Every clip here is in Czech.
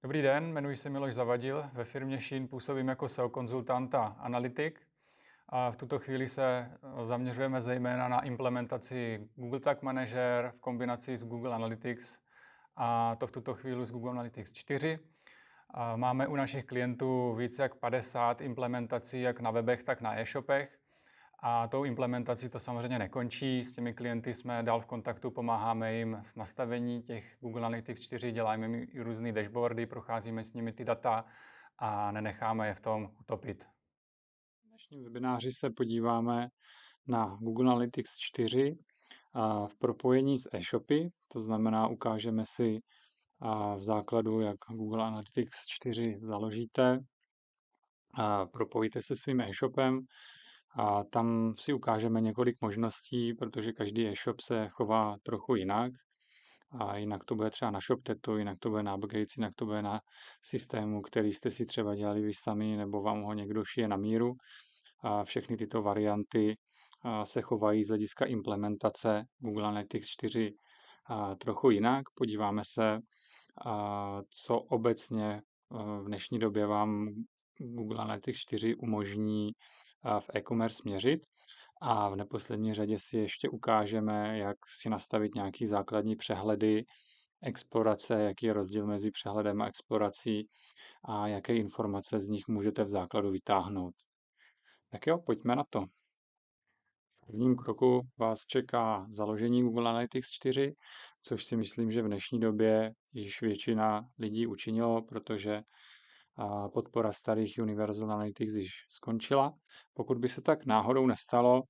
Dobrý den, jmenuji se Miloš Zavadil, ve firmě Shein působím jako SEO konzultant a analytik a v tuto chvíli se zaměřujeme zejména na implementaci Google Tag Manager v kombinaci s Google Analytics a to v tuto chvíli s Google Analytics 4. Máme u našich klientů více jak 50 implementací jak na webech, tak na e-shopech. A tou implementací to samozřejmě nekončí. S těmi klienty jsme dál v kontaktu, pomáháme jim s nastavení těch Google Analytics 4, děláme jim i různé dashboardy, procházíme s nimi ty data a nenecháme je v tom utopit. V dnešním webináři se podíváme na Google Analytics 4 v propojení s e-shopy, to znamená, ukážeme si v základu, jak Google Analytics 4 založíte, propojíte se svým e-shopem a tam si ukážeme několik možností, protože každý e-shop se chová trochu jinak. A jinak to bude třeba na ShopTetu, jinak to bude na Upgrades, jinak to bude na systému, který jste si třeba dělali vy sami, nebo vám ho někdo šije na míru. A všechny tyto varianty se chovají z hlediska implementace Google Analytics 4 trochu jinak. Podíváme se, co obecně v dnešní době vám Google Analytics 4 umožní v e-commerce měřit. A v neposlední řadě si ještě ukážeme, jak si nastavit nějaký základní přehledy, explorace, jaký je rozdíl mezi přehledem a explorací a jaké informace z nich můžete v základu vytáhnout. Tak jo, pojďme na to. V prvním kroku vás čeká založení Google Analytics 4, což si myslím, že v dnešní době již většina lidí učinilo, protože podpora starých Universal Analytics již skončila. Pokud by se tak náhodou nestalo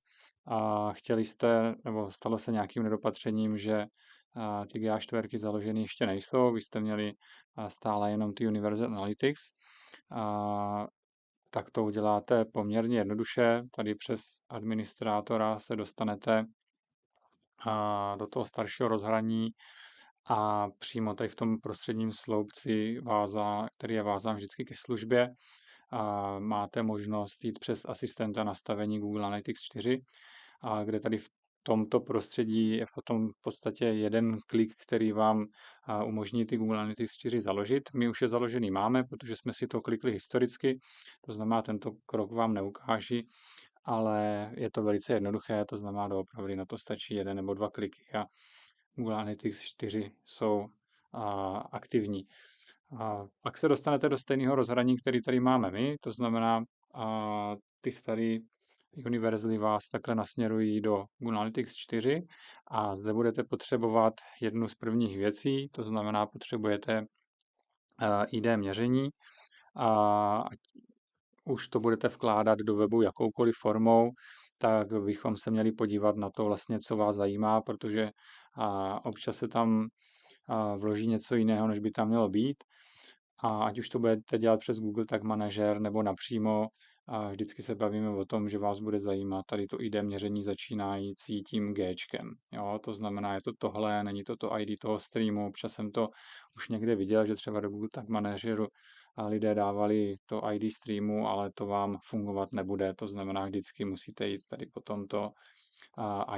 a chtěli jste, nebo stalo se nějakým nedopatřením, že ty GA4 založeny ještě nejsou, vy jste měli stále jenom ty Universal Analytics, tak to uděláte poměrně jednoduše. Tady přes administrátora se dostanete do toho staršího rozhraní a přímo tady v tom prostředním sloupci, který je vázán vždycky ke službě, máte možnost jít přes asistenta nastavení Google Analytics 4, kde tady v tomto prostředí je potom v podstatě jeden klik, který vám umožní ty Google Analytics 4 založit. My už je založený máme, protože jsme si to klikli historicky, to znamená, tento krok vám neukáží, ale je to velice jednoduché, to znamená, doopravdy na to stačí jeden nebo dva kliky a Google Analytics 4 jsou aktivní. Pak se dostanete do stejného rozhraní, který tady máme my, to znamená, ty staré univerzaly vás takhle nasměrují do Google Analytics 4 a zde budete potřebovat jednu z prvních věcí, to znamená, potřebujete ID měření a už to budete vkládat do webu jakoukoliv formou, tak bychom se měli podívat na to vlastně, co vás zajímá, protože občas se tam vloží něco jiného, než by tam mělo být. A ať už to budete dělat přes Google Tag Manager nebo napřímo, vždycky se bavíme o tom, že vás bude zajímat tady to ID měření začínající tím Gčkem. Jo, to znamená, je to tohle, není to to ID toho streamu. Občas jsem to už někde viděl, že třeba do Google Tag Manageru lidé dávali to ID streamu, ale to vám fungovat nebude. To znamená, vždycky musíte jít tady po tomto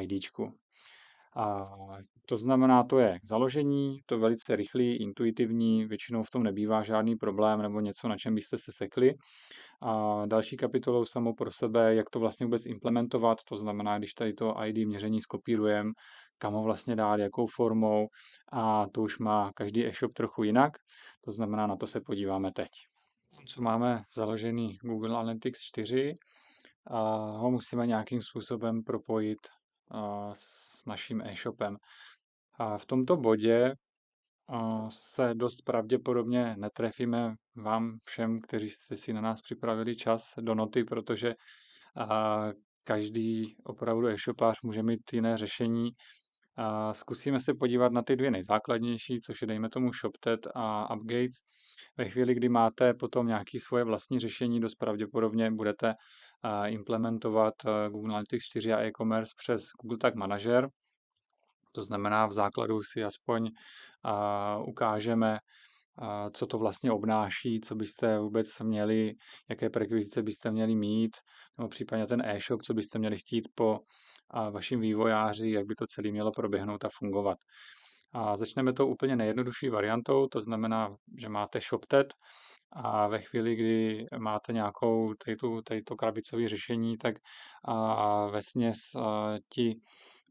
IDčku. A to znamená, to je k založení, to je velice rychlý, intuitivní, většinou v tom nebývá žádný problém nebo něco, na čem byste se sekli. A další kapitolou samou pro sebe, jak to vlastně vůbec implementovat, to znamená, když tady to ID měření skopírujeme, kam ho vlastně dát, jakou formou, a to už má každý e-shop trochu jinak, to znamená, na to se podíváme teď. Co máme založený Google Analytics 4, ho musíme nějakým způsobem propojit s naším e-shopem. A v tomto bodě se dost pravděpodobně netrefíme vám všem, kteří jste si na nás připravili čas do noty, protože každý opravdu e-shopář může mít jiné řešení. Zkusíme se podívat na ty dvě nejzákladnější, což je dejme tomu ShopTet a Upgates. Ve chvíli, kdy máte potom nějaké svoje vlastní řešení, dost pravděpodobně budete implementovat Google Analytics 4 a e-commerce přes Google Tag Manager. To znamená, v základu si aspoň ukážeme, co to vlastně obnáší, co byste vůbec měli, jaké prekvizice byste měli mít, nebo případně ten e-shop, co byste měli chtít po vašim vývojáři, jak by to celé mělo proběhnout a fungovat. A začneme tou úplně nejjednodušší variantou, to znamená, že máte ShopTet a ve chvíli, kdy máte nějakou to krabicové řešení, tak vesměs ti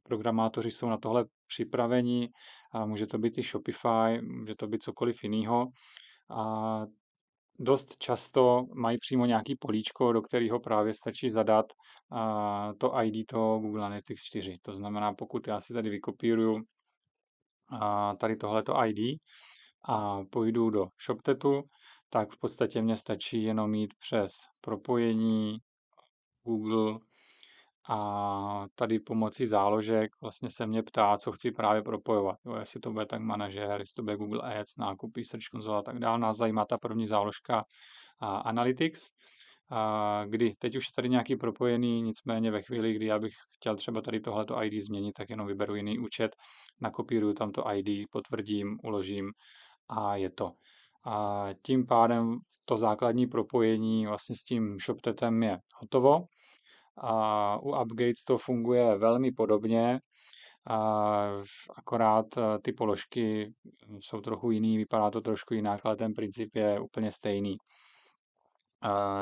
programátoři jsou na tohle připraveni. A může to být i Shopify, může to být cokoliv jiného. A dost často mají přímo nějaký políčko, do kterého právě stačí zadat to ID toho Google Analytics 4. To znamená, pokud já si tady vykopíruju tady tohleto ID a půjdu do ShopTetu, tak v podstatě mě stačí jenom jít přes propojení Google a tady pomocí záložek vlastně se mě ptá, co chci právě propojovat. Jo, jestli to bude tak manažer, jestli to bude Google Ads, nákupy, Search Console a tak dále. Nás zajímá ta první záložka Analytics, kdy teď už je tady nějaký propojený, nicméně ve chvíli, kdy já bych chtěl třeba tady tohleto ID změnit, tak jenom vyberu jiný účet, nakopíruju tam to ID, potvrdím, uložím a je to. A tím pádem to základní propojení vlastně s tím ShopTetem je hotovo. A u UpGates to funguje velmi podobně, akorát ty položky jsou trochu jiný, vypadá to trošku jinak, ale ten princip je úplně stejný.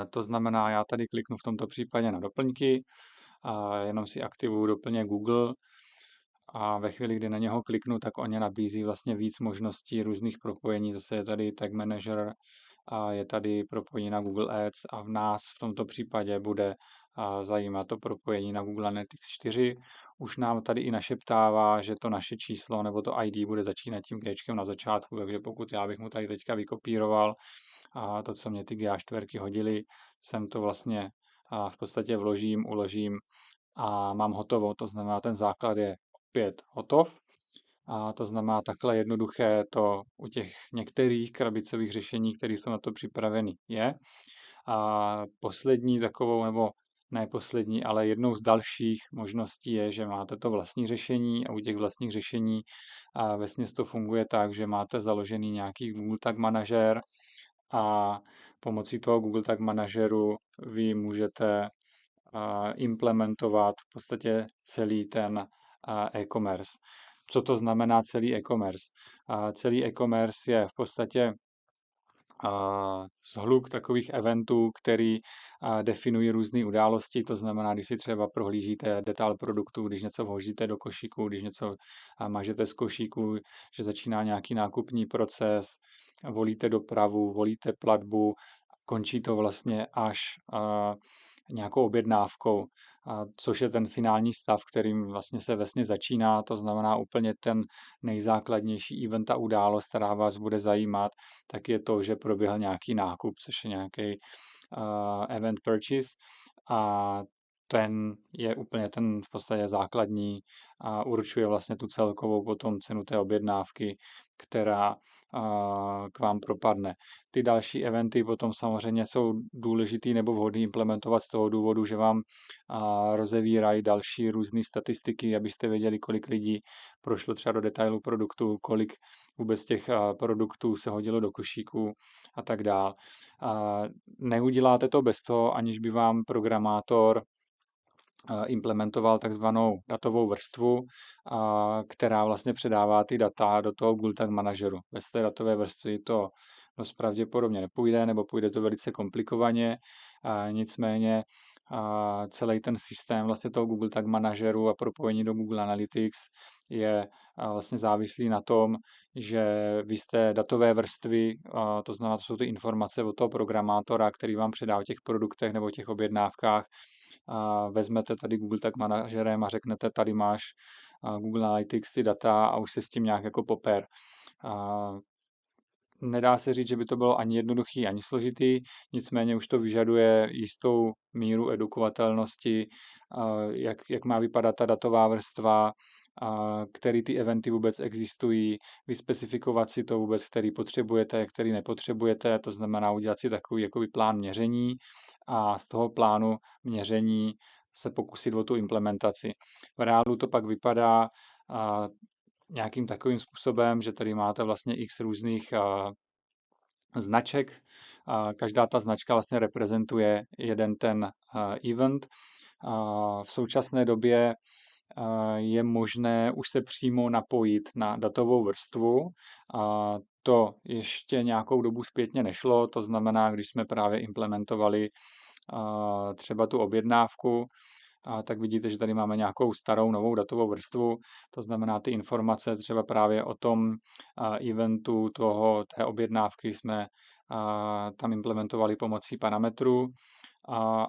To znamená, já tady kliknu v tomto případě na doplňky, jenom si aktivuju doplněk Google a ve chvíli, kdy na něho kliknu, tak on mě nabízí vlastně víc možností různých propojení. Zase je tady Tag Manager, a je tady propojení na Google Ads a v nás v tomto případě bude zajímat to propojení na Google Analytics 4. Už nám tady i našeptává, že to naše číslo nebo to ID bude začínat tím Gčkem na začátku, takže pokud já bych mu tady teďka vykopíroval a to, co mě ty GA4 hodily, sem to vlastně v podstatě vložím, uložím a mám hotovo. To znamená, ten základ je opět hotov. A to znamená, takhle jednoduché to u těch některých krabicových řešení, které jsou na to připraveny, je. A poslední takovou, nebo ne poslední, ale jednou z dalších možností je, že máte to vlastní řešení a u těch vlastních řešení vesměs to funguje tak, že máte založený nějaký Google Tag Manažer a pomocí toho Google Tag Manažeru vy můžete implementovat v podstatě celý ten e-commerce. Co to znamená celý e-commerce? Celý e-commerce je v podstatě shluk takových eventů, který definují různé události, to znamená, když si třeba prohlížíte detail produktu, když něco vložíte do košíku, když něco mažete z košíku, že začíná nějaký nákupní proces, volíte dopravu, volíte platbu, končí to vlastně až nějakou objednávkou, což je ten finální stav, kterým vlastně se vesně začíná, to znamená úplně ten nejzákladnější event a událost, která vás bude zajímat, tak je to, že proběhl nějaký nákup, což je nějaký event purchase a ten je úplně ten v podstatě základní a určuje vlastně tu celkovou potom cenu té objednávky, která k vám propadne. Ty další eventy potom samozřejmě jsou důležitý nebo vhodný implementovat z toho důvodu, že vám rozevírají další různé statistiky, abyste věděli, kolik lidí prošlo třeba do detailu produktu, kolik vůbec těch produktů se hodilo do košíku a tak dál. Neuděláte to bez toho, aniž by vám programátor implementoval takzvanou datovou vrstvu, která vlastně předává ty data do toho Google Tag Manageru. Bez té datové vrstvy to dost pravděpodobně nepůjde, nebo půjde to velice komplikovaně. Nicméně celý ten systém vlastně toho Google Tag Manageru a propojení do Google Analytics je vlastně závislý na tom, že vy z té datové vrstvy, to znamená, to jsou ty informace od toho programátora, který vám předá o těch produktech nebo těch objednávkách, vezmete tady Google Tag Manažerem a řeknete, tady máš Google Analytics, ty data a už se s tím nějak jako poper. Nedá se říct, že by to bylo ani jednoduchý, ani složitý, nicméně už to vyžaduje jistou míru edukovatelnosti, jak má vypadat ta datová vrstva, který ty eventy vůbec existují, vyspecifikovat si to vůbec, který potřebujete, který nepotřebujete, to znamená udělat si takový jakoby plán měření a z toho plánu měření se pokusit o tu implementaci. V reálu to pak vypadá nějakým takovým způsobem, že tady máte vlastně x různých značek. Každá ta značka vlastně reprezentuje jeden ten event. V současné době je možné už se přímo napojit na datovou vrstvu. To ještě nějakou dobu zpětně nešlo, to znamená, když jsme právě implementovali třeba tu objednávku, tak vidíte, že tady máme nějakou starou novou datovou vrstvu, to znamená ty informace třeba právě o tom eventu té objednávky jsme tam implementovali pomocí parametrů.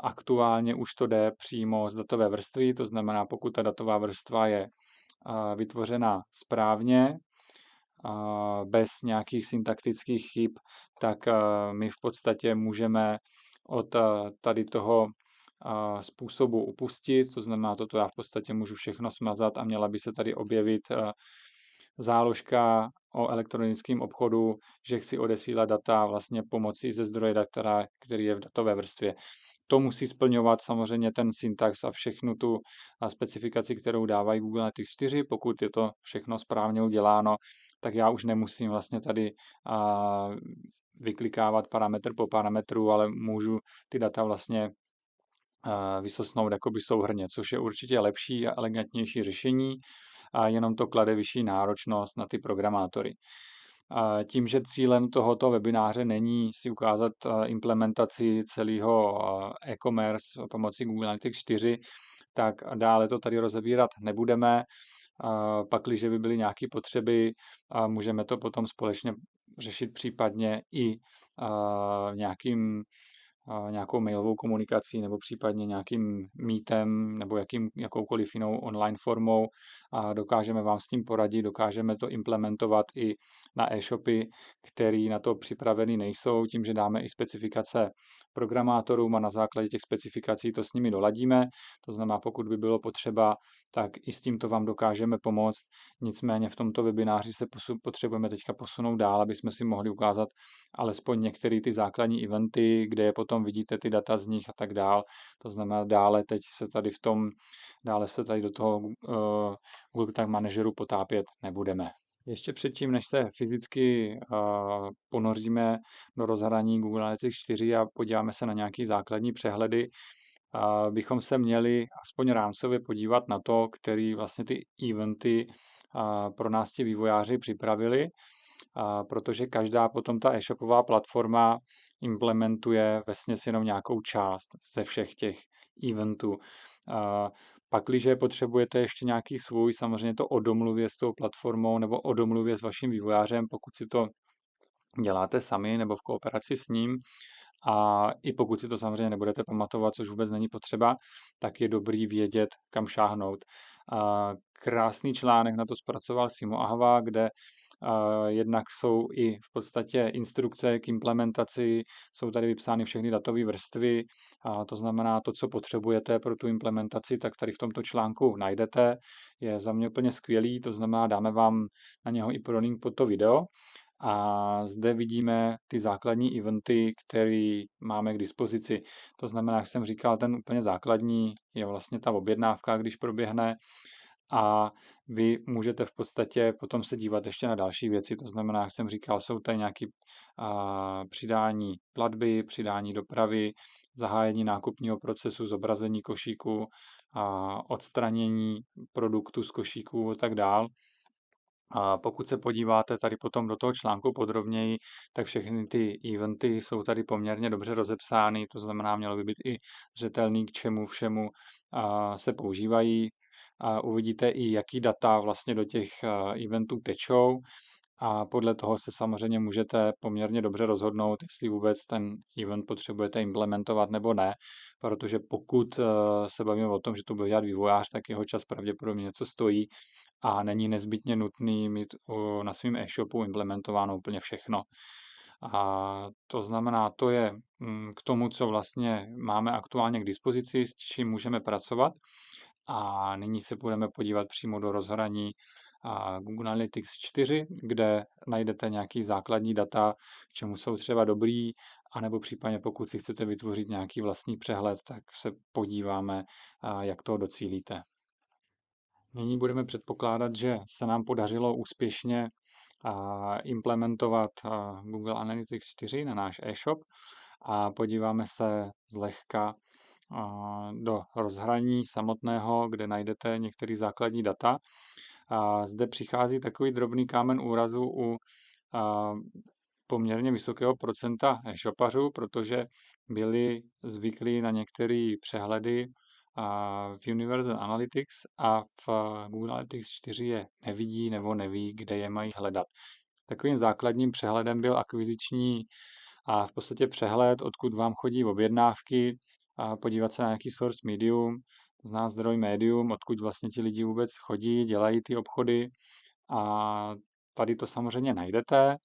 Aktuálně už to jde přímo z datové vrstvy, to znamená, pokud ta datová vrstva je vytvořena správně, bez nějakých syntaktických chyb, tak my v podstatě můžeme od tady toho způsobu upustit, to znamená, toto já v podstatě můžu všechno smazat a měla by se tady objevit záložka o elektronickém obchodu, že chci odesílat data vlastně pomocí ze zdroje data, který je v datové vrstvě. To musí splňovat samozřejmě ten syntax a všechnu tu specifikaci, kterou dávají Google Analytics 4. Pokud je to všechno správně uděláno, tak já už nemusím vlastně tady vyklikávat parametr po parametru, ale můžu ty data vlastně vysosnout jakoby souhrnně, což je určitě lepší a elegantnější řešení, a jenom to klade vyšší náročnost na ty programátory. Tím, že cílem tohoto webináře není si ukázat implementaci celého e-commerce pomocí Google Analytics 4, tak dále to tady rozebírat nebudeme. Pakliže by byly nějaké potřeby, můžeme to potom společně řešit případně i nějakou mailovou komunikací nebo případně nějakým meetem nebo jakoukoliv jinou online formou a dokážeme vám s tím poradit, dokážeme to implementovat i na e-shopy, který na to připravený nejsou, tím, že dáme i specifikace programátorům a na základě těch specifikací to s nimi doladíme. To znamená, pokud by bylo potřeba, tak i s tímto vám dokážeme pomoct. Nicméně v tomto webináři se potřebujeme teďka posunout dál, aby jsme si mohli ukázat alespoň některé ty základní eventy, kde je potom vidíte ty data z nich a tak dál. To znamená, dále se tady do toho Google Tag Manageru potápět nebudeme. Ještě předtím, než se fyzicky ponoříme do rozhraní Google Analytics 4 a podíváme se na nějaké základní přehledy, bychom se měli aspoň rámcově podívat na to, který vlastně ty eventy pro nás ti vývojáři připravili, protože každá potom ta e-shopová platforma implementuje vesměs jenom nějakou část ze všech těch eventů. Pakliže potřebujete ještě nějaký svůj, samozřejmě to o domluvě s tou platformou nebo o domluvě s vaším vývojářem, pokud si to děláte sami nebo v kooperaci s ním, a i pokud si to samozřejmě nebudete pamatovat, což vůbec není potřeba, tak je dobrý vědět, kam šáhnout. Krásný článek na to zpracoval Simo Ahava, kde jednak jsou i v podstatě instrukce k implementaci, jsou tady vypsány všechny datové vrstvy, to znamená to, co potřebujete pro tu implementaci, tak tady v tomto článku najdete. Je za mě úplně skvělý, to znamená, dáme vám na něho i prodlink pod to video. A zde vidíme ty základní eventy, které máme k dispozici. To znamená, jak jsem říkal, ten úplně základní je vlastně ta objednávka, když proběhne, a vy můžete v podstatě potom se dívat ještě na další věci. To znamená, jak jsem říkal, jsou tady nějaké přidání platby, přidání dopravy, zahájení nákupního procesu, zobrazení košíku, odstranění produktu z košíku a tak dál. A pokud se podíváte tady potom do toho článku podrobněji, tak všechny ty eventy jsou tady poměrně dobře rozepsány, to znamená, mělo by být i zřetelný, k čemu všemu se používají. Uvidíte i, jaký data vlastně do těch eventů tečou, a podle toho se samozřejmě můžete poměrně dobře rozhodnout, jestli vůbec ten event potřebujete implementovat nebo ne, protože pokud se bavíme o tom, že to bude dělat vývojář, tak jeho čas pravděpodobně něco stojí a není nezbytně nutný mít na svém e-shopu implementováno úplně všechno. A to znamená, to je k tomu, co vlastně máme aktuálně k dispozici, s čím můžeme pracovat. A nyní se budeme podívat přímo do rozhraní Google Analytics 4, kde najdete nějaký základní data, k čemu jsou třeba dobrý, anebo případně pokud si chcete vytvořit nějaký vlastní přehled, tak se podíváme, jak toho docílíte. Nyní budeme předpokládat, že se nám podařilo úspěšně implementovat Google Analytics 4 na náš e-shop a podíváme se zlehka do rozhraní samotného, kde najdete některé základní data. A zde přichází takový drobný kámen úrazu u poměrně vysokého procenta e-shopařů, protože byli zvyklí na některé přehledy v Universal Analytics a v Google Analytics 4 je nevidí nebo neví, kde je mají hledat. Takovým základním přehledem byl akviziční a v podstatě přehled, odkud vám chodí objednávky, a podívat se na nějaký source medium, znát zdroj médium, odkud vlastně ti lidi vůbec chodí, dělají ty obchody a tady to samozřejmě najdete.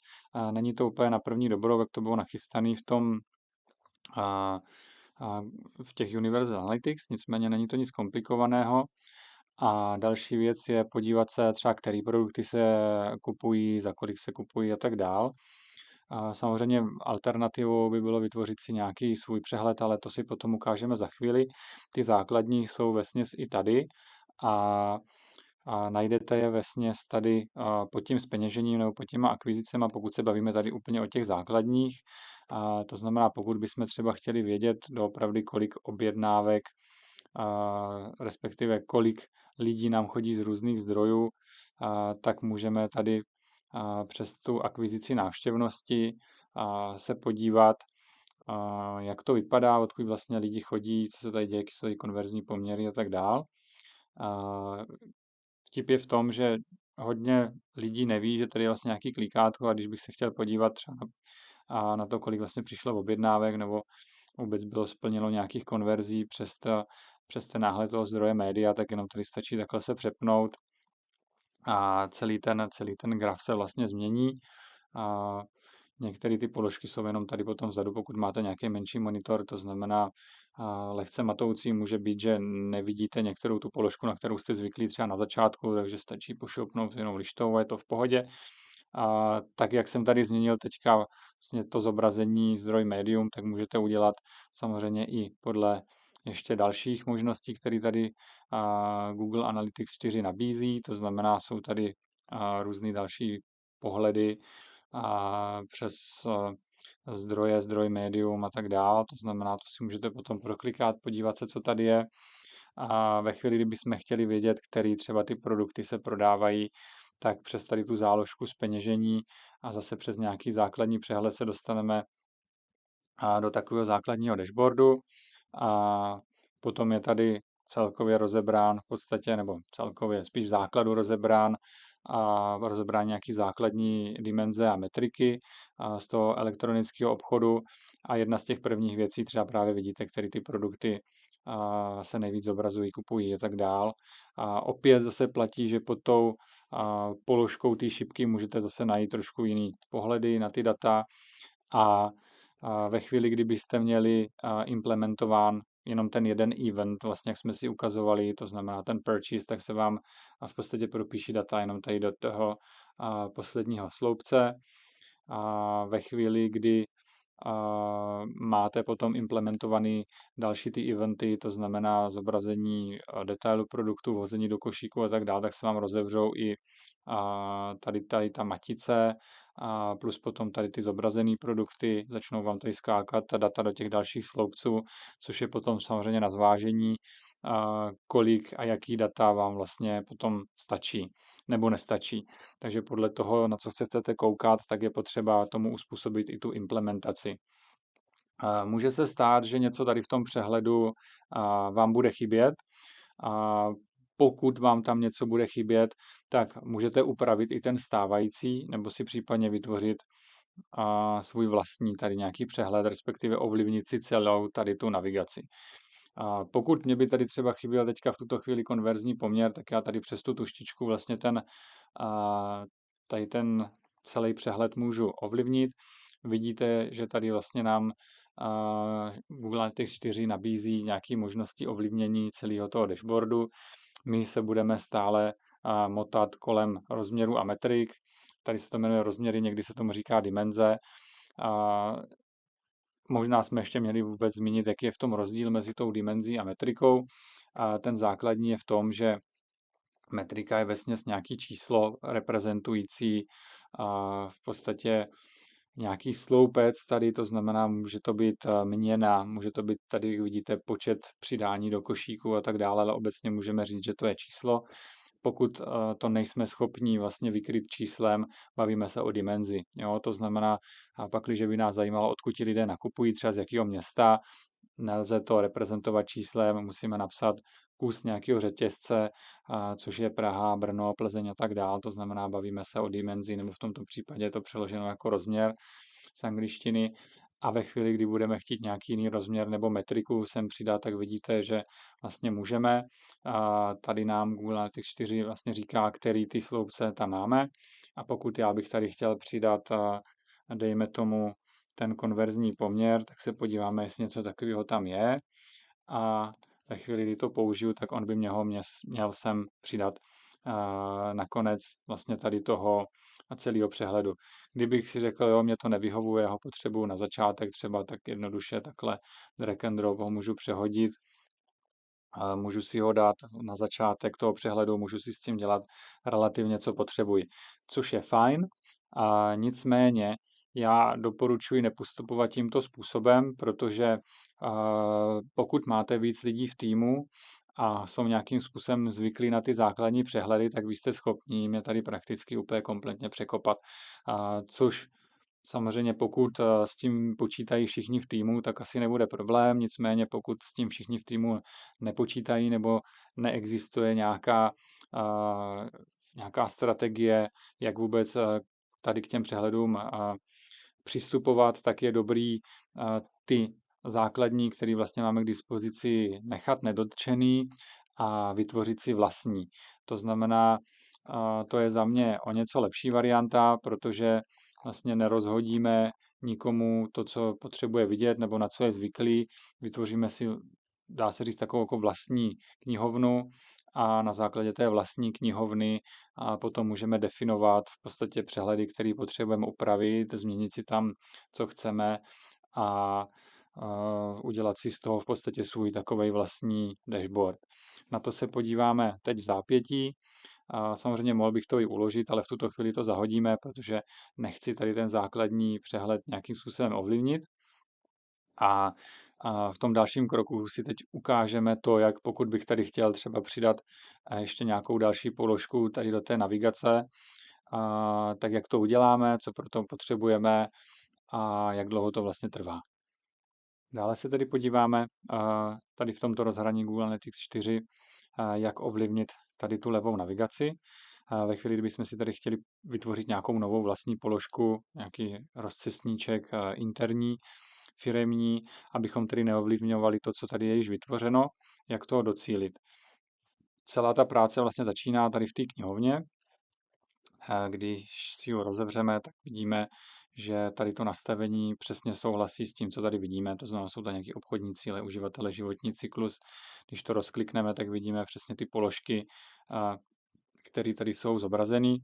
Není to úplně na první dobrou, jak to bylo nachystané v těch Universal Analytics, nicméně není to nic komplikovaného. A další věc je podívat se třeba, které produkty se kupují, za kolik se kupují a tak dál. A samozřejmě alternativou by bylo vytvořit si nějaký svůj přehled, ale to si potom ukážeme za chvíli. Ty základní jsou vesměs i tady a najdete je vesměs tady pod tím zpeněžením nebo pod těma akvizicema, pokud se bavíme tady úplně o těch základních. To znamená, pokud bychom třeba chtěli vědět doopravdy, kolik objednávek, respektive kolik lidí nám chodí z různých zdrojů, tak můžeme tady přes tu akvizici návštěvnosti se podívat, jak to vypadá, odkud vlastně lidi chodí, co se tady děje, jaké jsou tady konverzní poměry a tak dál. Vtip je v tom, že hodně lidí neví, že tady je vlastně nějaký klikátko a když bych se chtěl podívat třeba na to, kolik vlastně přišlo objednávek nebo vůbec bylo splněno nějakých konverzí přes ten náhled toho zdroje média, tak jenom tady stačí takhle se přepnout a celý ten graf se vlastně změní. Některé ty položky jsou jenom tady potom vzadu, pokud máte nějaký menší monitor, to znamená lehce matoucí může být, že nevidíte některou tu položku, na kterou jste zvyklí třeba na začátku, takže stačí pošoupnout jenom lištou a je to v pohodě. Tak jak jsem tady změnil teďka vlastně to zobrazení zdroj médium, tak můžete udělat samozřejmě i podle ještě dalších možností, které tady Google Analytics 4 nabízí, to znamená, jsou tady různé další pohledy přes zdroj médium a tak dále, to znamená, to si můžete potom proklikat, podívat se, co tady je. A ve chvíli, kdybychom chtěli vědět, který třeba ty produkty se prodávají, tak přes tady tu záložku zpeněžení a zase přes nějaký základní přehled se dostaneme do takového základního dashboardu a potom je tady celkově rozebrán v podstatě, nebo celkově spíš v základu rozebrán nějaký základní dimenze a metriky z toho elektronického obchodu a jedna z těch prvních věcí třeba právě vidíte, které ty produkty se nejvíc zobrazují, kupují a tak dál. A opět zase platí, že pod tou položkou té šipky můžete zase najít trošku jiný pohledy na ty data a ve chvíli, kdybyste měli implementován jenom ten jeden event, vlastně jak jsme si ukazovali, to znamená ten purchase, tak se vám v podstatě propíší data jenom tady do toho posledního sloupce. Ve chvíli, kdy máte potom implementovaný další ty eventy, to znamená zobrazení detailu produktu, vhození do košíku a tak dále, tak se vám rozevřou i tady ta matice, plus potom tady ty zobrazené produkty, začnou vám tady skákat ta data do těch dalších sloupců, což je potom samozřejmě na zvážení, kolik a jaký data vám vlastně potom stačí nebo nestačí. Takže podle toho, na co chcete koukat, tak je potřeba tomu uspůsobit i tu implementaci. Může se stát, že něco tady v tom přehledu vám bude chybět. Pokud vám tam něco bude chybět, tak můžete upravit i ten stávající, nebo si případně vytvořit svůj vlastní tady nějaký přehled, respektive ovlivnit si celou tady tu navigaci. Pokud mě by tady třeba chyběl teďka v tuto chvíli konverzní poměr, tak já tady přes tu tuštičku vlastně tady ten celý přehled můžu ovlivnit. Vidíte, že tady vlastně nám Google Analytics 4 nabízí nějaké možnosti ovlivnění celého toho dashboardu. My se budeme stále motat kolem rozměru a metrik. Tady se to jmenuje rozměry, někdy se tomu říká dimenze. Možná jsme ještě měli vůbec zmínit, jaký je v tom rozdíl mezi tou dimenzí a metrikou. Ten základní je v tom, že metrika je vesměs nějaký číslo reprezentující v podstatě nějaký sloupec tady, to znamená, může to být měna, může to být tady, jak vidíte, počet přidání do košíku a tak dále, ale obecně můžeme říct, že to je číslo. Pokud to nejsme schopni vlastně vykryt číslem, bavíme se o dimenzi. Jo? To znamená, a pak, když by nás zajímalo, odkud ti lidé nakupují, třeba z jakého města, nelze to reprezentovat číslem, musíme napsat kus nějakého řetězce, což je Praha, Brno, Plzeň a tak dále. To znamená, bavíme se o dimenzi, nebo v tomto případě je to přeloženo jako rozměr z angličtiny. A ve chvíli, kdy budeme chtít nějaký jiný rozměr nebo metriku sem přidat, tak vidíte, že vlastně můžeme. Tady nám Google Analytics 4 vlastně říká, který ty sloupce tam máme. A pokud já bych tady chtěl přidat, dejme tomu, ten konverzní poměr, tak se podíváme, jestli něco takového tam je. A ve chvíli, kdy to použiju, tak on by měl sem přidat nakonec vlastně tady toho celého přehledu. Kdybych si řekl, jo, mě to nevyhovuje, já ho potřebuju na začátek třeba, tak jednoduše takhle drag and drop ho můžu přehodit. Můžu si ho dát na začátek toho přehledu, můžu si s tím dělat relativně, co potřebuji, což je fajn. Nicméně já doporučuji nepostupovat tímto způsobem, protože pokud máte víc lidí v týmu a jsou nějakým způsobem zvyklí na ty základní přehledy, tak vy jste schopni jim je tady prakticky úplně kompletně překopat, což samozřejmě pokud s tím počítají všichni v týmu, tak asi nebude problém, nicméně pokud s tím všichni v týmu nepočítají nebo neexistuje nějaká strategie, jak vůbec tady k těm přehledům přistupovat, tak je dobrý ty základní, které vlastně máme k dispozici, nechat nedotčený a vytvořit si vlastní. To znamená, to je za mě o něco lepší varianta, protože vlastně nerozhodíme nikomu to, co potřebuje vidět nebo na co je zvyklý. Vytvoříme si, dá se říct, takovou jako vlastní knihovnu a na základě té vlastní knihovny a potom můžeme definovat v podstatě přehledy, které potřebujeme upravit, změnit si tam, co chceme a udělat si z toho v podstatě svůj takovej vlastní dashboard. Na to se podíváme teď v zápětí. Samozřejmě mohl bych to i uložit, ale v tuto chvíli to zahodíme, protože nechci tady ten základní přehled nějakým způsobem ovlivnit. A v tom dalším kroku si teď ukážeme to, jak pokud bych tady chtěl třeba přidat ještě nějakou další položku tady do té navigace, tak jak to uděláme, co pro to potřebujeme a jak dlouho to vlastně trvá. Dále se tedy podíváme tady v tomto rozhraní Google Analytics 4, jak ovlivnit tady tu levou navigaci. Ve chvíli, kdybychom si tady chtěli vytvořit nějakou novou vlastní položku, nějaký rozcestníček interní, firemní, abychom tedy neovlivňovali to, co tady je již vytvořeno, jak toho docílit. Celá ta práce vlastně začíná tady v té knihovně. Když si ho rozevřeme, tak vidíme, že tady to nastavení přesně souhlasí s tím, co tady vidíme. To znamená, jsou tady nějaké obchodní cíle, uživatele, životní cyklus. Když to rozklikneme, tak vidíme přesně ty položky, které tady jsou zobrazený.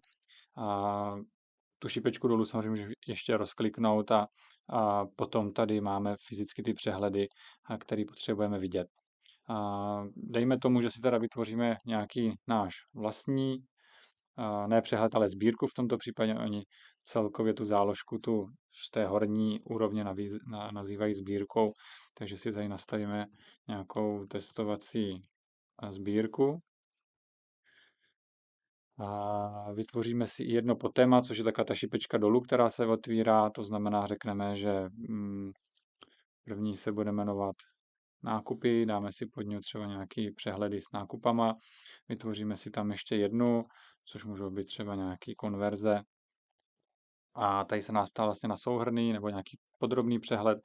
Tu šipečku dolů samozřejmě můžu ještě rozkliknout a potom tady máme fyzicky ty přehledy, které potřebujeme vidět. Dejme tomu, že si teda vytvoříme nějaký náš vlastní, ne přehled, ale sbírku. V tomto případě oni celkově tu záložku tu z té horní úrovně nazývají sbírkou, takže si tady nastavíme nějakou testovací sbírku. Vytvoříme si i jedno podtéma, což je taková ta šipečka dolů, která se otvírá. To znamená, řekneme, že první se bude jmenovat nákupy, dáme si pod ní třeba nějaký přehledy s nákupama, vytvoříme si tam ještě jednu, což můžou být třeba nějaký konverze. A tady se nás ptá vlastně na souhrnný nebo nějaký podrobný přehled.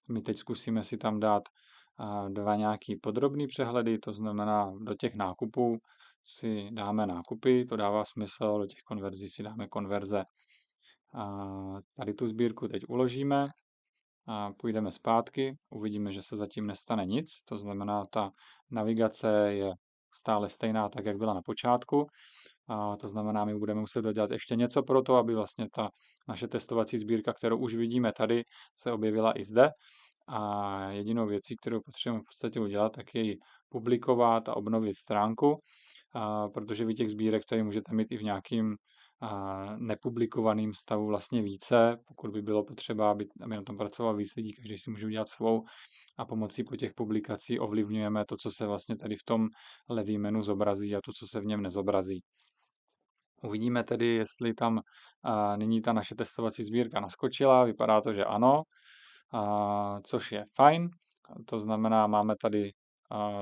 My teď zkusíme si tam dát dva nějaký podrobný přehledy, to znamená do těch nákupů si dáme nákupy, to dává smysl, do těch konverzí si dáme konverze. Tady tu sbírku teď uložíme a půjdeme zpátky, uvidíme, že se zatím nestane nic, to znamená, ta navigace je stále stejná, tak jak byla na počátku. To znamená, my budeme muset dodělat ještě něco pro to, aby vlastně ta naše testovací sbírka, kterou už vidíme tady, se objevila i zde. A jedinou věcí, kterou potřebujeme v podstatě udělat, tak je ji publikovat a obnovit stránku, protože vy těch sbírek tady můžete mít i v nějakým nepublikovaným stavu vlastně více, pokud by bylo potřeba, aby na tom pracoval víc lidí, každý si může udělat svou a pomocí po těch publikací ovlivňujeme to, co se vlastně tady v tom levém menu zobrazí a to, co se v něm nezobrazí. Uvidíme tedy, jestli tam nyní ta naše testovací sbírka naskočila, vypadá to, že ano, což je fajn, to znamená, máme tady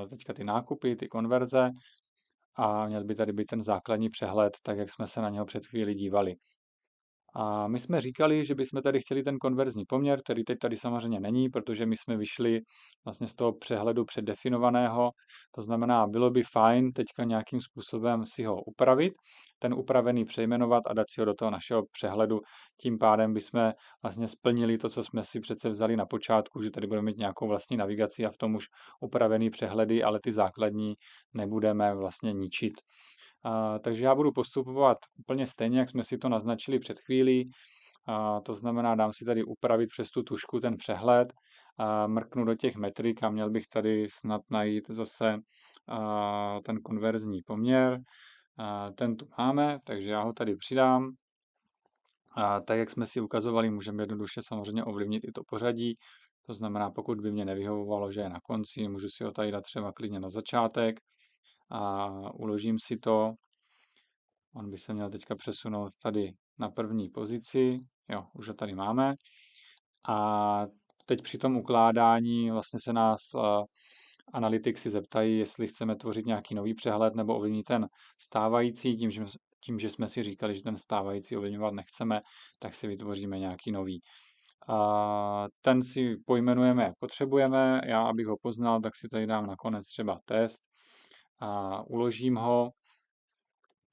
teďka ty nákupy, ty konverze a měl by tady být ten základní přehled, tak jak jsme se na něho před chvíli dívali. A my jsme říkali, že bychom tady chtěli ten konverzní poměr, který teď tady samozřejmě není, protože my jsme vyšli vlastně z toho přehledu předdefinovaného. To znamená, bylo by fajn teďka nějakým způsobem si ho upravit, ten upravený přejmenovat a dát si ho do toho našeho přehledu. Tím pádem bychom vlastně splnili to, co jsme si přece vzali na počátku, že tady budeme mít nějakou vlastní navigaci a v tom už upravený přehledy, ale ty základní nebudeme vlastně ničit. Takže já budu postupovat úplně stejně, jak jsme si to naznačili před chvílí. To znamená, dám si tady upravit přes tu tušku ten přehled, mrknu do těch metrik a měl bych tady snad najít zase ten konverzní poměr. Ten tu máme, takže já ho tady přidám. Tak, jak jsme si ukazovali, můžeme jednoduše samozřejmě ovlivnit i to pořadí. To znamená, pokud by mě nevyhovovalo, že je na konci, můžu si ho tady dát třeba klidně na začátek a uložím si to. On by se měl teďka přesunout tady na první pozici. Jo, už ho tady máme. A teď při tom ukládání vlastně se nás analytici zeptají, jestli chceme tvořit nějaký nový přehled nebo ovlivnit ten stávající. Tím, že jsme si říkali, že ten stávající ovlivňovat nechceme, tak si vytvoříme nějaký nový. Ten si pojmenujeme, jak potřebujeme. Já, abych ho poznal, tak si tady dám nakonec třeba test a uložím ho.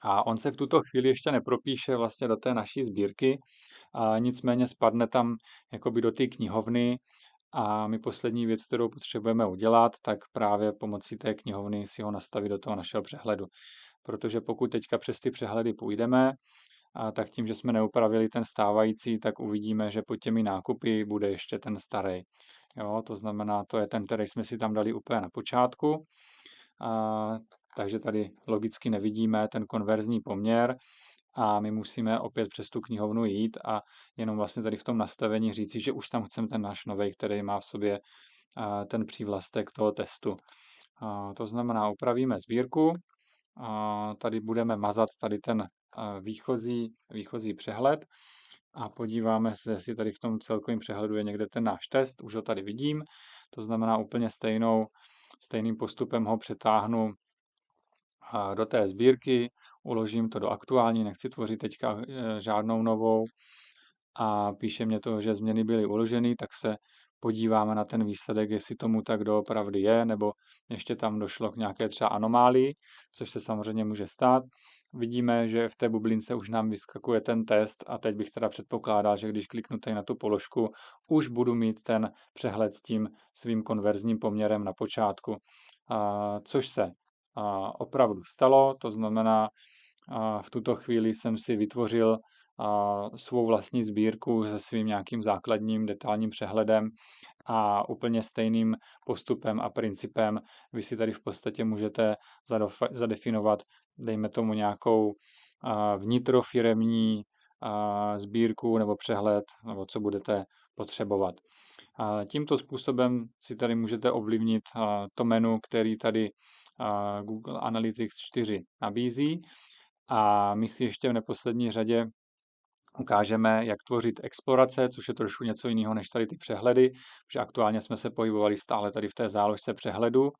A on se v tuto chvíli ještě nepropíše vlastně do té naší sbírky, nicméně spadne tam jakoby do té knihovny a my poslední věc, kterou potřebujeme udělat, tak právě pomocí té knihovny si ho nastavit do toho našeho přehledu. Protože pokud teďka přes ty přehledy půjdeme, tak tím, že jsme neupravili ten stávající, tak uvidíme, že pod těmi nákupy bude ještě ten starý. Jo, to znamená, to je ten, který jsme si tam dali úplně na počátku. Takže tady logicky nevidíme ten konverzní poměr a my musíme opět přes tu knihovnu jít a jenom vlastně tady v tom nastavení říci, že už tam chceme ten náš nový, který má v sobě ten přívlastek toho testu. To znamená, upravíme sbírku, tady budeme mazat tady ten výchozí přehled a podíváme se, jestli tady v tom celkovém přehledu je někde ten náš test, už ho tady vidím, to znamená úplně stejným postupem ho přetáhnu do té sbírky, uložím to do aktuální, nechci tvořit teďka žádnou novou a píše mě to, že změny byly uloženy, tak se podíváme na ten výsledek, jestli tomu tak doopravdy je, nebo ještě tam došlo k nějaké třeba anomálii, což se samozřejmě může stát. Vidíme, že v té bublince už nám vyskakuje ten test a teď bych teda předpokládal, že když kliknu tady na tu položku, už budu mít ten přehled s tím svým konverzním poměrem na počátku, což se opravdu stalo, to znamená, v tuto chvíli jsem si vytvořil svou vlastní sbírku se svým nějakým základním detailním přehledem a úplně stejným postupem a principem vy si tady v podstatě můžete zadefinovat, dejme tomu nějakou vnitrofiremní sbírku nebo přehled, nebo co budete potřebovat. Tímto způsobem si tady můžete ovlivnit to menu, který tady Google Analytics 4 nabízí. A my si ještě v neposlední řadě ukážeme, jak tvořit explorace, což je trošku něco jiného než tady ty přehledy, protože aktuálně jsme se pohybovali stále tady v té záložce přehledu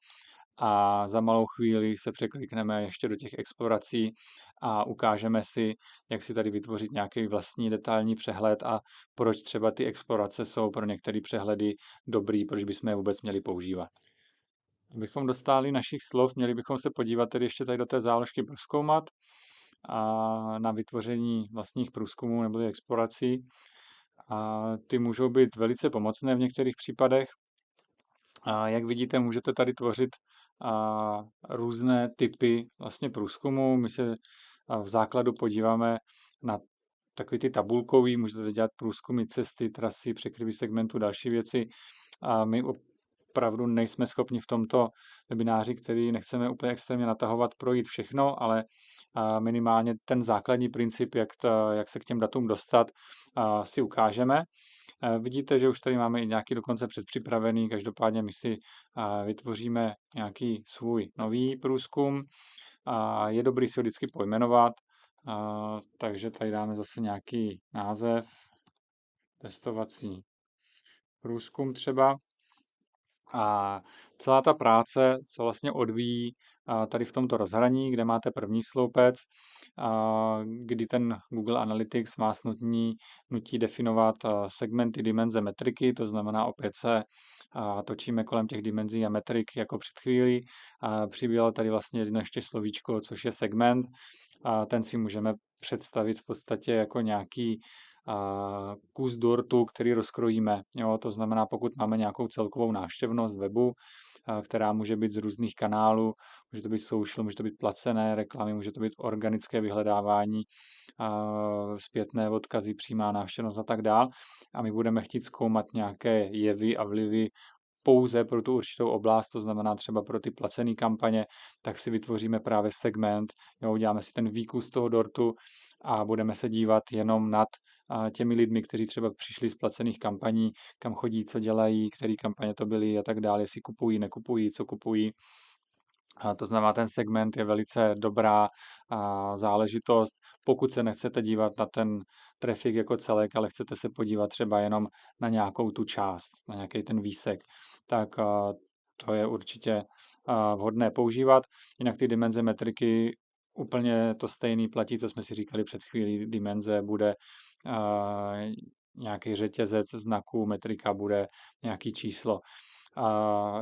a za malou chvíli se překlikneme ještě do těch explorací a ukážeme si, jak si tady vytvořit nějaký vlastní detailní přehled a proč třeba ty explorace jsou pro některé přehledy dobrý, proč bychom je vůbec měli používat. Abychom dostali našich slov, měli bychom se podívat tedy ještě tady do té záložky prozkoumat a na vytvoření vlastních průzkumů nebo explorací. A ty můžou být velice pomocné v některých případech. A jak vidíte, můžete tady tvořit různé typy vlastně průzkumu. My se v základu podíváme na takový ty tabulkový, můžete dělat průzkumy cesty, trasy, překryvy segmentu, další věci. A my opravdu nejsme schopni v tomto webináři, který nechceme úplně extrémně natahovat, projít všechno, ale minimálně ten základní princip, jak se k těm datům dostat, si ukážeme. Vidíte, že už tady máme i nějaký dokonce předpřipravený, každopádně my si vytvoříme nějaký svůj nový průzkum. Je dobrý si ho vždycky pojmenovat, takže tady dáme zase nějaký název, testovací průzkum třeba. A celá ta práce se vlastně odvíjí tady v tomto rozhraní, kde máte první sloupec, kdy ten Google Analytics vás nutí definovat segmenty, dimenze, metriky, to znamená opět se točíme kolem těch dimenzí a metrik jako před chvílí. Přibývalo tady vlastně jedno ještě slovíčko, což je segment. Ten si můžeme představit v podstatě jako nějaký kus dortu, který rozkrojíme. Jo, to znamená, pokud máme nějakou celkovou návštěvnost webu, která může být z různých kanálů, může to být social, může to být placené reklamy, může to být organické vyhledávání, zpětné odkazy, přímá návštěvnost a tak dál. A my budeme chtít zkoumat nějaké jevy a vlivy pouze pro tu určitou oblast, to znamená třeba pro ty placené kampaně, tak si vytvoříme právě segment, jo, uděláme si ten výkus toho dortu a budeme se dívat jenom nad těmi lidmi, kteří třeba přišli z placených kampaní, kam chodí, co dělají, které kampaně to byly a tak dále, jestli kupují, nekupují, co kupují. To znamená, ten segment je velice dobrá záležitost. Pokud se nechcete dívat na ten trafik jako celek, ale chcete se podívat třeba jenom na nějakou tu část, na nějaký ten výsek, tak to je určitě vhodné používat. Jinak ty dimenze metriky úplně to stejný platí, co jsme si říkali před chvílí. Dimenze bude nějaký řetězec znaků, metrika bude nějaký číslo.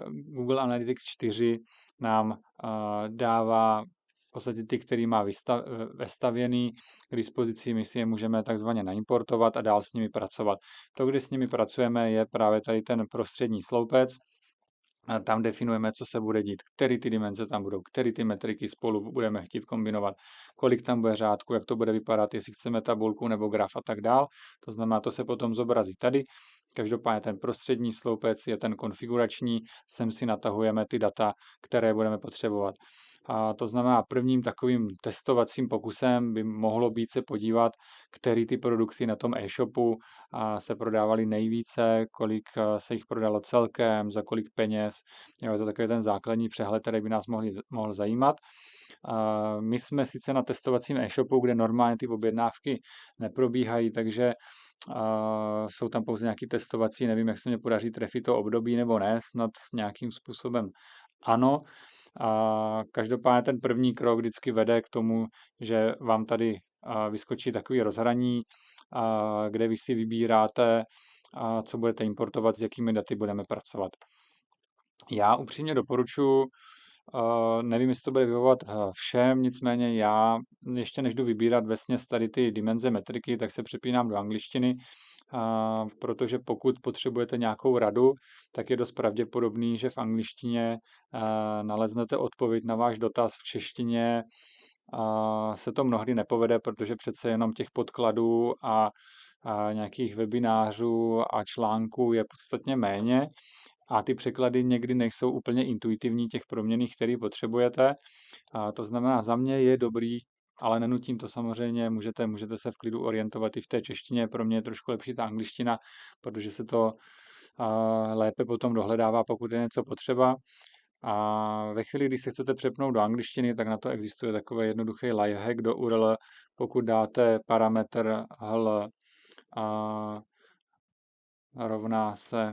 Google Analytics 4 nám dává v podstatě ty, který má vestavěný k dispozici, my si je můžeme takzvaně naimportovat a dál s nimi pracovat. To, kdy s nimi pracujeme, je právě tady ten prostřední sloupec. Tam definujeme, co se bude dít, který ty dimenze tam budou, který ty metriky spolu budeme chtít kombinovat, kolik tam bude řádku, jak to bude vypadat, jestli chceme tabulku nebo graf a tak dál. To znamená, to se potom zobrazí tady. Každopádně ten prostřední sloupec je ten konfigurační, sem si natahujeme ty data, které budeme potřebovat. A to znamená, prvním takovým testovacím pokusem by mohlo být se podívat, který ty produkty na tom e-shopu se prodávaly nejvíce, kolik se jich prodalo celkem, za kolik peněz. Jo, je to takový ten základní přehled, který by nás mohl zajímat. My jsme sice na testovacím e-shopu, kde normálně ty objednávky neprobíhají, takže jsou tam pouze nějaký testovací, nevím, jak se mě podaří trefit to období nebo ne, snad s nějakým způsobem ano. Každopádně ten první krok vždycky vede k tomu, že vám tady vyskočí takový rozhraní, kde vy si vybíráte, co budete importovat, s jakými daty budeme pracovat. Já upřímně doporučuji, nevím, jestli to bude vyhovovat všem, nicméně já ještě než jdu vybírat vesměs tady ty dimenze metriky, tak se přepínám do angličtiny, protože pokud potřebujete nějakou radu, tak je dost pravděpodobný, že v angličtině naleznete odpověď na váš dotaz v češtině. Se to mnohdy nepovede, protože přece jenom těch podkladů a nějakých webinářů a článků je podstatně méně a ty překlady někdy nejsou úplně intuitivní těch proměnných, které potřebujete. To znamená, za mě je dobrý, ale nenutím to samozřejmě, můžete se v klidu orientovat i v té češtině. Pro mě je trošku lepší ta angličtina, protože se to lépe potom dohledává, pokud je něco potřeba. A ve chvíli, když se chcete přepnout do angličtiny, tak na to existuje takový jednoduchý lifehack do URL. Pokud dáte parametr hl rovná se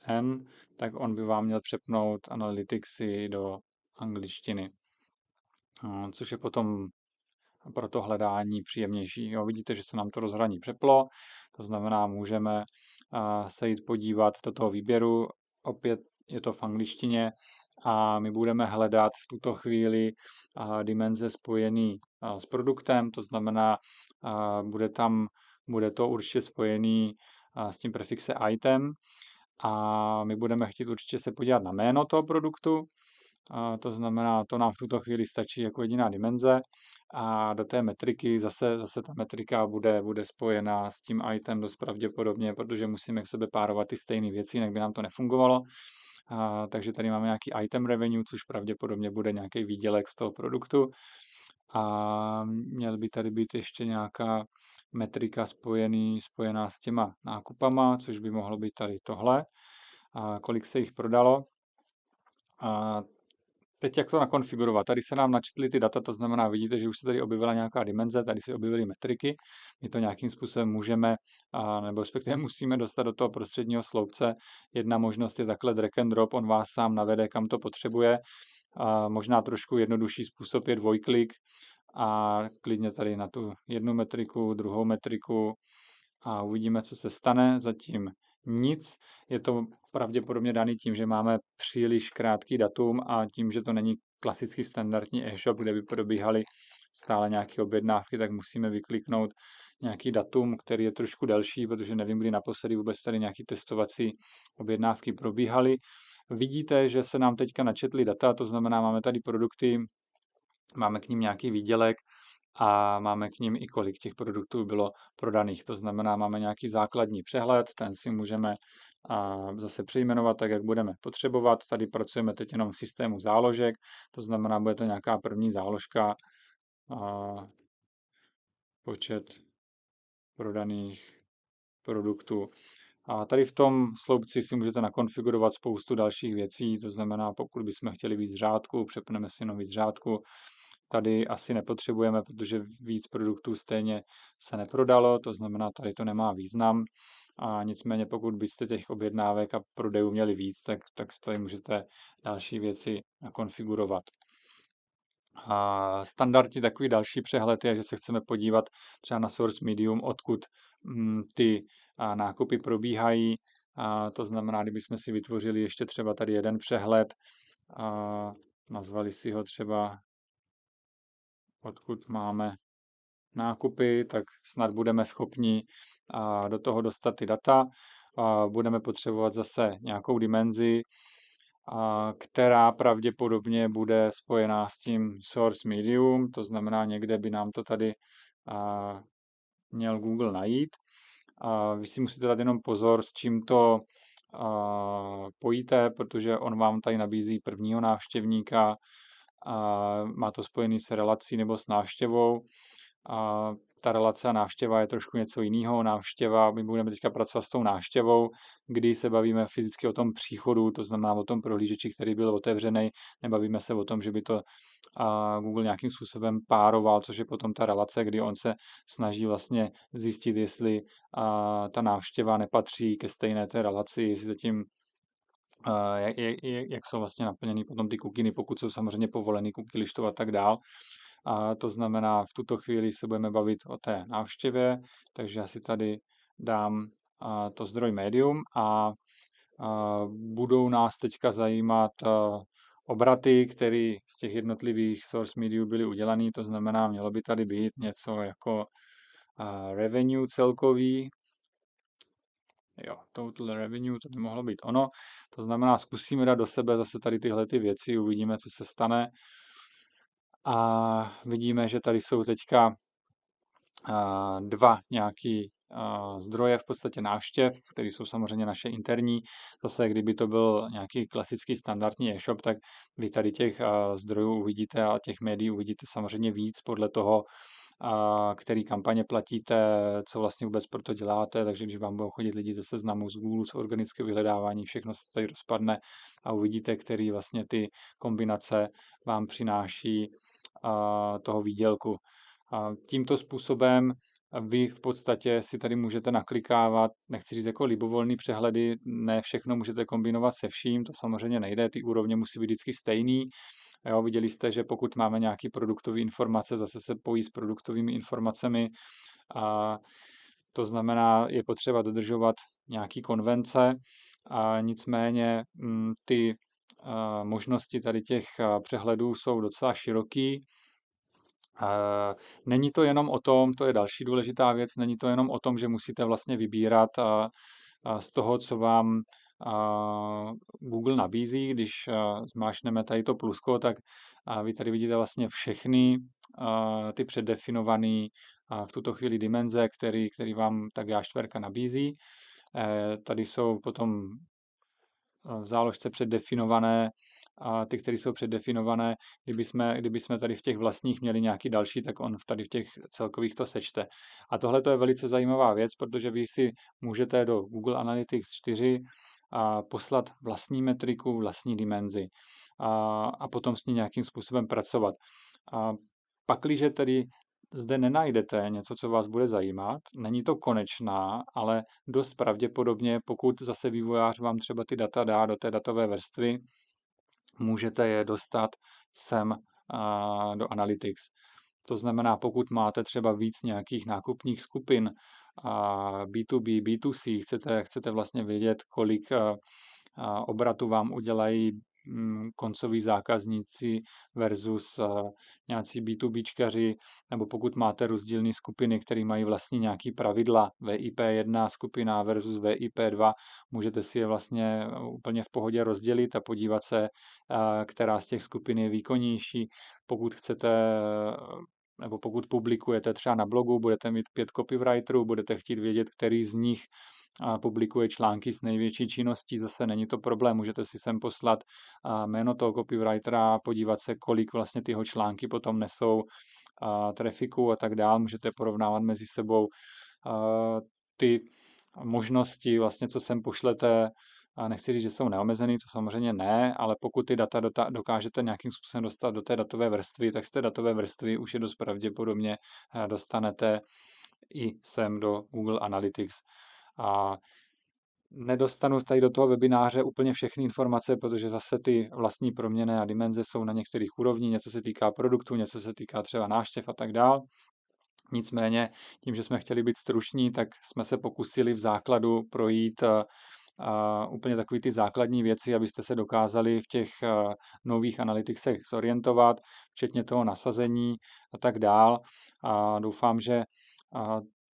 n, tak on by vám měl přepnout analyticsy do angličtiny, což je potom pro to hledání příjemnější. Jo, vidíte, že se nám to rozhraní přeplo, to znamená, můžeme se jít podívat do toho výběru, opět je to v angličtině a my budeme hledat v tuto chvíli dimenze spojený s produktem, to znamená, bude to určitě spojený s tím prefixem item a my budeme chtít určitě se podívat na jméno toho produktu To znamená, to nám v tuto chvíli stačí jako jediná dimenze a do té metriky zase ta metrika bude spojená s tím item dost pravděpodobně, protože musíme k sobě párovat ty stejné věci, jinak by nám to nefungovalo. Takže tady máme nějaký item revenue, což pravděpodobně bude nějaký výdělek z toho produktu. A měl by tady být ještě nějaká metrika spojená s těma nákupama, což by mohlo být tady tohle. Kolik se jich prodalo. A teď jak to nakonfigurovat? Tady se nám načetly ty data, to znamená, vidíte, že už se tady objevila nějaká dimenze, tady se objevily metriky. My to nějakým způsobem můžeme, nebo respektive musíme dostat do toho prostředního sloupce. Jedna možnost je takhle drag and drop, on vás sám navede, kam to potřebuje. Možná trošku jednodušší způsob je dvojklik a klidně tady na tu jednu metriku, druhou metriku a uvidíme, co se stane. Zatím nic. Je to pravděpodobně daný tím, že máme příliš krátký datum a tím, že to není klasický standardní e-shop, kde by probíhaly stále nějaké objednávky, tak musíme vykliknout nějaký datum, který je trošku delší, protože nevím, kdy naposledy vůbec tady nějaké testovací objednávky probíhaly. Vidíte, že se nám teďka načetly data, to znamená, máme tady produkty, máme k ním nějaký výdělek a máme k ním i kolik těch produktů bylo prodaných. To znamená, máme nějaký základní přehled, ten si můžeme zase přejmenovat tak, jak budeme potřebovat. Tady pracujeme teď jenom v systému záložek, to znamená, bude to nějaká první záložka, počet prodaných produktů. A tady v tom sloupci si můžete nakonfigurovat spoustu dalších věcí, to znamená, pokud bychom chtěli víc řádku, přepneme si nový z řádku. Tady asi nepotřebujeme, protože víc produktů stejně se neprodalo, to znamená, tady to nemá význam. A nicméně, pokud byste těch objednávek a prodejů měli víc, tak tady můžete další věci nakonfigurovat. A standardní takový další přehled je, že se chceme podívat třeba na source medium, odkud ty nákupy probíhají. To znamená, kdybychom si vytvořili ještě třeba tady jeden přehled, nazvali si ho třeba odkud máme nákupy, tak snad budeme schopni do toho dostat ty data. Budeme potřebovat zase nějakou dimenzi, která pravděpodobně bude spojená s tím source medium, to znamená, někde by nám to tady měl Google najít. Vy si musíte dát jenom pozor, s čím to pojíte, protože on vám tady nabízí prvního návštěvníka, má to spojený s relací nebo s návštěvou. Ta relace a návštěva je trošku něco jiného. Návštěva, my budeme teďka pracovat s tou návštěvou, kdy se bavíme fyzicky o tom příchodu, to znamená o tom prohlížeči, který byl otevřený, nebavíme se o tom, že by to Google nějakým způsobem pároval, což je potom ta relace, kdy on se snaží vlastně zjistit, jestli ta návštěva nepatří ke stejné té relaci, jestli zatím jak jsou vlastně naplněny potom ty kukiny, pokud jsou samozřejmě povolený cookie listů a tak dál. To znamená, v tuto chvíli se budeme bavit o té návštěvě, takže já si tady dám to zdroj médium a budou nás teďka zajímat obraty, které z těch jednotlivých source mediů byly udělané, to znamená, mělo by tady být něco jako revenue celkový, jo, total revenue, to by mohlo být ono. To znamená, zkusíme dát do sebe zase tady tyhle ty věci, uvidíme, co se stane. A vidíme, že tady jsou teďka dva nějaký zdroje v podstatě návštěv, které jsou samozřejmě naše interní. Zase, kdyby to byl nějaký klasický standardní e-shop, tak vy tady těch zdrojů uvidíte a těch médií uvidíte samozřejmě víc podle toho, který kampaně platíte, co vlastně vůbec pro to děláte, takže když vám budou chodit lidi ze Seznamu, z Google, z organického vyhledávání, všechno se tady rozpadne a uvidíte, který vlastně ty kombinace vám přináší toho výdělku. Tímto způsobem vy v podstatě si tady můžete naklikávat, nechci říct jako libovolný přehledy, ne všechno můžete kombinovat se vším, to samozřejmě nejde, ty úrovně musí být vždycky stejný. Jo, viděli jste, že pokud máme nějaký produktový informace, zase se pojí s produktovými informacemi. To znamená, je potřeba dodržovat nějaký konvence. Nicméně ty možnosti tady těch přehledů jsou docela široký. Není to jenom o tom, to je další důležitá věc, není to jenom o tom, že musíte vlastně vybírat z toho, co vám Google nabízí. Když zmáčkneme tady to plusko, tak vy tady vidíte vlastně všechny ty předdefinované v tuto chvíli dimenze, který vám ta G4 nabízí. Tady jsou potom v záložce předdefinované a ty, které jsou předdefinované, kdyby jsme tady v těch vlastních měli nějaký další, tak on tady v těch celkových to sečte. A tohle to je velice zajímavá věc, protože vy si můžete do Google Analytics 4 poslat vlastní metriku, vlastní dimenzi a potom s ní nějakým způsobem pracovat. Pakliže tedy zde nenajdete něco, co vás bude zajímat, není to konečná, ale dost pravděpodobně, pokud zase vývojář vám třeba ty data dá do té datové vrstvy, můžete je dostat sem do Analytics. To znamená, pokud máte třeba víc nějakých nákupních skupin, B2B, B2C, chcete vlastně vědět, kolik obratu vám udělají koncoví zákazníci versus nějací B2Bčkaři, nebo pokud máte rozdílné skupiny, které mají vlastně nějaký pravidla, VIP1 skupina versus VIP2, můžete si je vlastně úplně v pohodě rozdělit a podívat se, která z těch skupin je výkonnější. Pokud chcete nebo pokud publikujete třeba na blogu, budete mít 5 copywriterů, budete chtít vědět, který z nich publikuje články s největší činností, zase není to problém, můžete si sem poslat jméno toho copywritera, podívat se, kolik vlastně tyho články potom nesou trafiku a tak dále, můžete porovnávat mezi sebou ty možnosti, vlastně, co sem pošlete. Nechci říct, že jsou neomezený, to samozřejmě ne, ale pokud ty data dokážete nějakým způsobem dostat do té datové vrstvy, tak z té datové vrstvy už je dost pravděpodobně dostanete i sem do Google Analytics. A nedostanu tady do toho webináře úplně všechny informace, protože zase ty vlastní proměny a dimenze jsou na některých úrovních, něco se týká produktu, něco se týká třeba návštěv a tak dál. Nicméně, tím, že jsme chtěli být struční, tak jsme se pokusili v základu projít úplně takové ty základní věci, abyste se dokázali v těch nových analyticsech zorientovat, včetně toho nasazení a tak dál. A doufám, že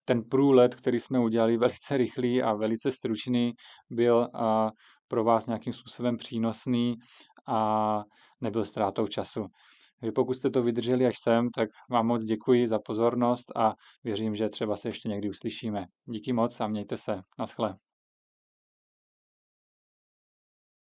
ten průlet, který jsme udělali velice rychlý a velice stručný, byl pro vás nějakým způsobem přínosný a nebyl ztrátou času. Takže pokud jste to vydrželi až sem, tak vám moc děkuji za pozornost a věřím, že třeba se ještě někdy uslyšíme. Díky moc a mějte se. Naschle.